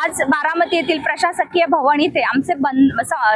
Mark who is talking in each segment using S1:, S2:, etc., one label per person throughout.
S1: आज बारामती येथील प्रशासकीय भवन इथे आमचे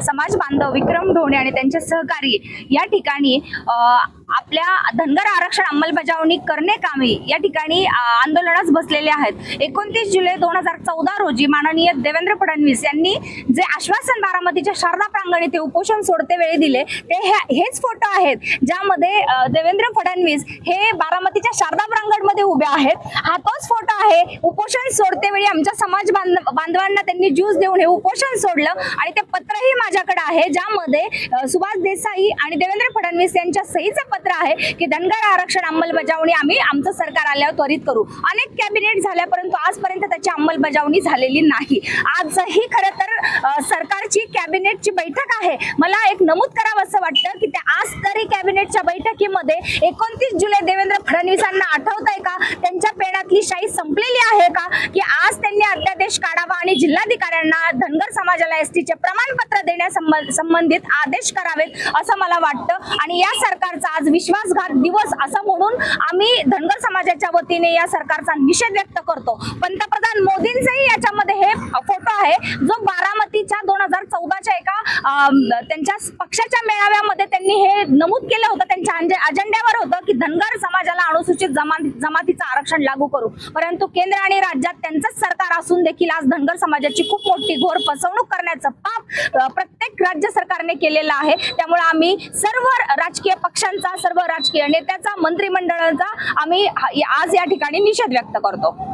S1: समाज बांधव विक्रम ढोणे आणि त्यांचे सहकारी या ठिकाणी आपल्या धनगर आरक्षण अंमलबजावणी करणे कामी या ठिकाणी आंदोलनास बसलेले आहेत। 29 जुलै 2014 रोजी माननीय देवेंद्र फडणवीस यांनी जे आश्वासन बारामतीच्या शारदा प्रांगण येथे उपोषण सोडते वेळी दिले ते हेच फोटो आहेत, ज्यामध्ये देवेंद्र फडणवीस हे बारामतीच्या शारदा प्रांगण मध्ये उभे आहेत। हा तोच फोटो आहे। उपोषण सोडते वेळी आमच्या समाज बांधवांना त्यांनी ज्यूस देऊन हे उपोषण सोडलं आणि ते पत्रही माझ्याकडे आहे, ज्यामध्ये सुभाष देसाई आणि देवेंद्र फडणवीस यांच्या सहीचं पत्र आहे की धनगर आरक्षण अंमलबजावणी आम्ही आमचं सरकार आल्यावर त्वरित करू। अनेक कॅबिनेट झाल्या परंतु आजपर्यंत त्याची अंमलबजावणी झालेली नाही। आजही खरं तर सरकारची कॅबिनेटची बैठक आहे। मला एक नमूद करावं असं वाटतं की त्या आज तरी कॅबिनेटच्या बैठकीमध्ये 29 जुलै देवेंद्र फडणवीसांना आठवतंय का त्यांच्या पेनातली शाही संपलेली आहे का की आज त्यांनी अध्यादेश काढावा आणि जिल्हाधिकाऱ्यांना धनगर समाजाला एसटीचे प्रमाणपत्र देण्यासंबंधित आदेश करावेत असं मला वाटतं। आणि या सरकारचा आज विश्वासघात दिवस असं म्हणून आम्ही धनगर समाजाच्या वतीने या सरकारचा निषेध व्यक्त करतो। पंतप्रधान मोदींचेही याच्यामध्ये हे फोटो आहे जो बारामतीच्या 2014च्या एका त्यांच्या पक्षाच्या मेळाव्यामध्ये त्यांनी हे नमूद केलं होतं, त्यांच्या अजेंड्यावर होतं की धनगर समाजाला अनुसूचित जमातीचं आरक्षण लागू करू। परंतु केंद्र आणि राज्यात त्यांचंच सरकार असून देखील आज धनगर समाजाची खूप मोठी घोर फसवणूक करण्याचं पाप प्रत्येक राज्य सरकारने केलेलं आहे। त्यामुळे आम्ही सर्व राजकीय पक्षांचा, सर्व राजकीय नेत्याचा, मंत्रिमंडळाचा आम्ही आज या ठिकाणी निषेध व्यक्त करतो।